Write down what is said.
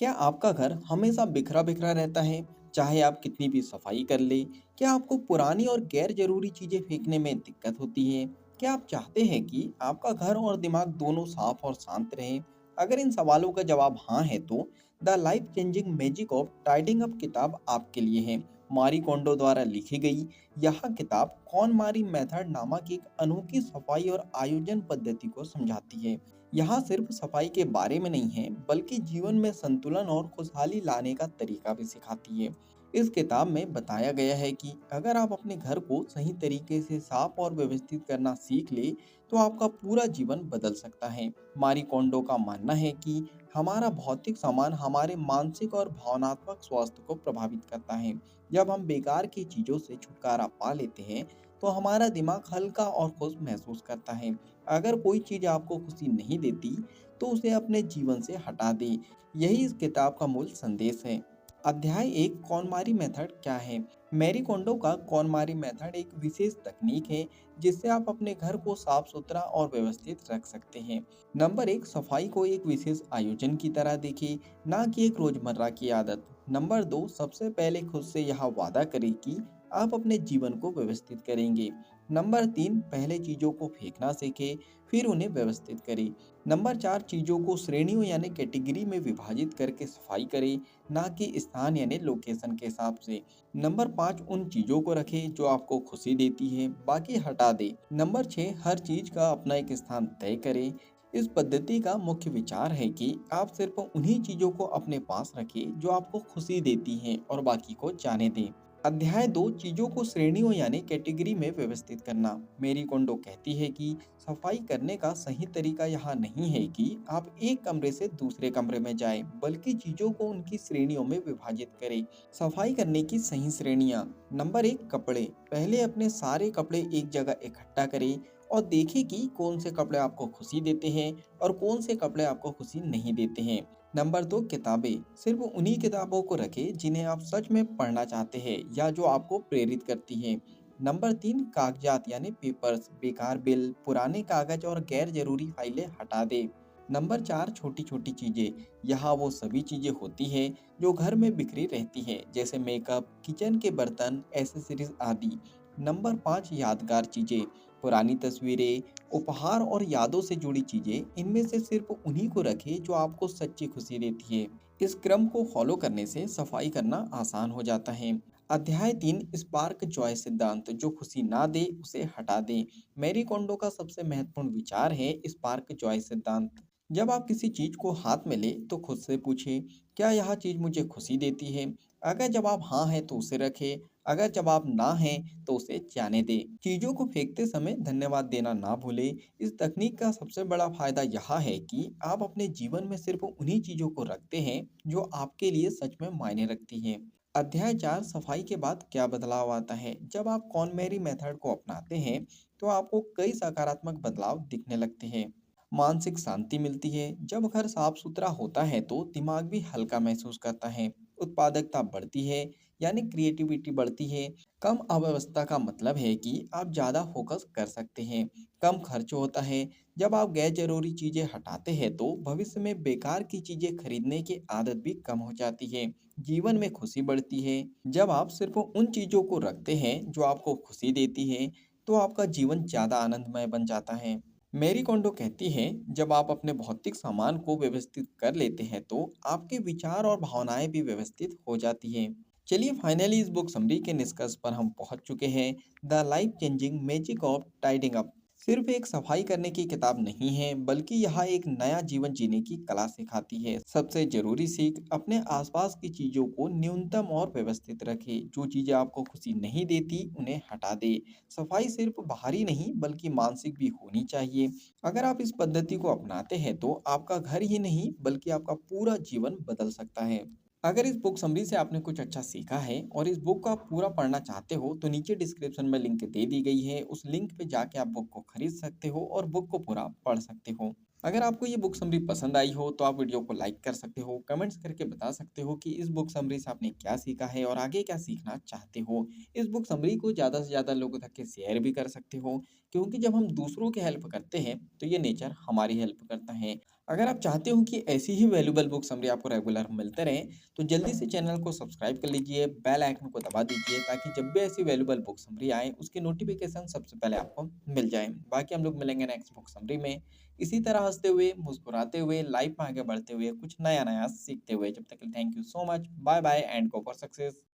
क्या आपका घर हमेशा बिखरा-बिखरा रहता है, चाहे आप कितनी भी सफाई कर लें? क्या आपको पुरानी और गैर ज़रूरी चीज़ें फेंकने में दिक्कत होती है? क्या आप चाहते हैं कि आपका घर और दिमाग दोनों साफ और शांत रहें? अगर इन सवालों का जवाब हाँ है तो the life changing magic of tidying up किताब आपके लिए है। मारी कोंडो द्वारा लिखी गई यह किताब कौन मारी मेथड नामक एक अनोखी सफाई और आयोजन पद्धति को समझाती है। यहाँ सिर्फ सफाई के बारे में नहीं है, बल्कि जीवन में संतुलन और खुशहाली लाने का तरीका भी सिखाती है। इस किताब में बताया गया है कि अगर आप अपने घर को सही तरीके से साफ और व्यवस्थित करना सीख ले, तो आपका पूरा जीवन बदल सकता है। मारी कोंडो का मानना है कि हमारा भौतिक सामान हमारे मानसिक और भावनात्मक स्वास्थ्य को प्रभावित करता है। जब हम बेकार की चीजों से छुटकारा पा लेते हैं, तो हमारा दिमाग हल्का और खुश महसूस करता है। अगर कोई चीज़ आपको खुशी नहीं देती, तो उसे अपने जीवन से हटा दें। यही इस किताब का मूल संदेश है। अध्याय 1 कॉनमारी मेथड क्या है? मैरी कोंडो का कॉनमारी मेथड एक विशेष तकनीक है जिससे आप अपने घर को साफ सुथरा और व्यवस्थित रख सकते हैं। नंबर 1 सफाई को एक विशेष आयोजन की तरह देखें, ना कि एक रोजमर्रा की आदत। नंबर 2 सबसे पहले खुद से यह वादा करें कि आप अपने जीवन को व्यवस्थित करेंगे। नंबर 3 पहले चीज़ों को फेंकना सीखें, फिर उन्हें व्यवस्थित करें। नंबर 4 चीज़ों को श्रेणियों यानी कैटेगरी में विभाजित करके सफाई करें, ना कि स्थान यानी लोकेशन के हिसाब से। नंबर 5 उन चीज़ों को रखें जो आपको खुशी देती हैं, बाकी हटा दें। नंबर 6 हर चीज़ का अपना एक स्थान तय करें। इस पद्धति का मुख्य विचार है कि आप सिर्फ उन्हीं चीज़ों को अपने पास रखें जो आपको खुशी देती हैं और बाकी को जाने दें। अध्याय 2 चीजों को श्रेणियों यानी कैटेगरी में व्यवस्थित करना। मेरी कोंडो कहती है कि सफाई करने का सही तरीका यहाँ नहीं है कि आप एक कमरे से दूसरे कमरे में जाएं, बल्कि चीजों को उनकी श्रेणियों में विभाजित करें। सफाई करने की सही श्रेणियाँ। नंबर 1 कपड़े। पहले अपने सारे कपड़े एक जगह इकट्ठा करें और देखें कि कौन से कपड़े आपको खुशी देते हैं और कौन से कपड़े आपको खुशी नहीं देते हैं। नंबर 2 किताबें। सिर्फ उन्हीं किताबों को रखें जिन्हें आप सच में पढ़ना चाहते हैं या जो आपको प्रेरित करती हैं। नंबर 3 कागजात यानी पेपर्स। बेकार बिल, पुराने कागज और गैर जरूरी फाइलें हटा दें। नंबर 4 छोटी छोटी चीज़ें। यहाँ वो सभी चीज़ें होती हैं जो घर में बिखरी रहती हैं, जैसे मेकअप, किचन के बर्तन, एसेसरीज आदि। नंबर 5 यादगार चीज़ें। पुरानी तस्वीरें, उपहार और यादों से जुड़ी चीजें। इनमें से सिर्फ उन्हीं को रखें जो आपको सच्ची खुशी देती है। इस क्रम को फॉलो करने से सफाई करना आसान हो जाता है। अध्याय 3 स्पार्क जॉय सिद्धांत। जो खुशी ना दे उसे हटा दें। मैरी कोंडो का सबसे महत्वपूर्ण विचार है स्पार्क जॉय सिद्धांत। जब आप किसी चीज को हाथ में ले तो खुद से पूछें, क्या यह चीज मुझे खुशी देती है? अगर जवाब हाँ है तो उसे रखें, अगर जवाब ना है तो उसे जाने दें। चीजों को फेंकते समय धन्यवाद देना ना भूलें। इस तकनीक का सबसे बड़ा फायदा यह है कि आप अपने जीवन में सिर्फ उन्हीं चीजों को रखते हैं जो आपके लिए सच में मायने रखती हैं। अध्याय 4 सफाई के बाद क्या बदलाव आता है? जब आप कॉनमेरी मेथड को अपनाते हैं, तो आपको कई सकारात्मक बदलाव दिखने लगते हैं। मानसिक शांति मिलती है। जब घर साफ सुथरा होता है तो दिमाग भी हल्का महसूस करता है। उत्पादकता बढ़ती है, यानी क्रिएटिविटी बढ़ती है। कम अव्यवस्था का मतलब है कि आप ज़्यादा फोकस कर सकते हैं। कम खर्च होता है। जब आप गैर जरूरी चीज़ें हटाते हैं तो भविष्य में बेकार की चीज़ें खरीदने की आदत भी कम हो जाती है। जीवन में खुशी बढ़ती है। जब आप सिर्फ उन चीज़ों को रखते हैं जो आपको खुशी देती है, तो आपका जीवन ज़्यादा आनंदमय बन जाता है। मेरी कोंडो कहती है, जब आप अपने भौतिक सामान को व्यवस्थित कर लेते हैं तो आपके विचार और भावनाएं भी व्यवस्थित हो जाती हैं। चलिए फाइनली इस बुक समरी के निष्कर्ष पर हम पहुंच चुके हैं। The life changing magic of tidying up सिर्फ एक सफाई करने की किताब नहीं है, बल्कि यह एक नया जीवन जीने की कला सिखाती है। सबसे जरूरी सीख, अपने आसपास की चीजों को न्यूनतम और व्यवस्थित रखें। जो चीजें आपको खुशी नहीं देती उन्हें हटा दे। सफाई सिर्फ बाहरी नहीं बल्कि मानसिक भी होनी चाहिए। अगर आप इस पद्धति को अपनाते हैं तो आपका घर ही नहीं बल्कि आपका पूरा जीवन बदल सकता है। अगर इस बुक समरी से आपने कुछ अच्छा सीखा है और इस बुक को आप पूरा पढ़ना चाहते हो, तो नीचे डिस्क्रिप्शन में लिंक दे दी गई है। उस लिंक पे जाके आप बुक को खरीद सकते हो और बुक को पूरा पढ़ सकते हो। अगर आपको ये बुक समरी पसंद आई हो तो आप वीडियो को लाइक कर सकते हो, कमेंट्स करके बता सकते हो कि इस बुक समरी से आपने क्या सीखा है और आगे क्या सीखना चाहते हो। इस बुक समरी को ज़्यादा से ज़्यादा लोगों तक के शेयर भी कर सकते हो, क्योंकि जब हम दूसरों की हेल्प करते हैं तो ये नेचर हमारी हेल्प करता है। अगर आप चाहते हो कि ऐसी ही वैल्यूएबल बुक समरी आपको रेगुलर मिलते रहें, तो जल्दी से चैनल को सब्सक्राइब कर लीजिए, बेल आइकन को दबा दीजिए ताकि जब भी ऐसी वैल्यूएबल बुक समरी आए, उसकी नोटिफिकेशन सबसे पहले आपको मिल जाए। बाकी हम लोग मिलेंगे नेक्स्ट बुक समरी में, इसी तरह हँसते हुए, मुस्कुराते हुए, लाइफ में आगे बढ़ते हुए, कुछ नया-नया सीखते हुए। जब तक के लिए thank you so much, bye bye and go for success.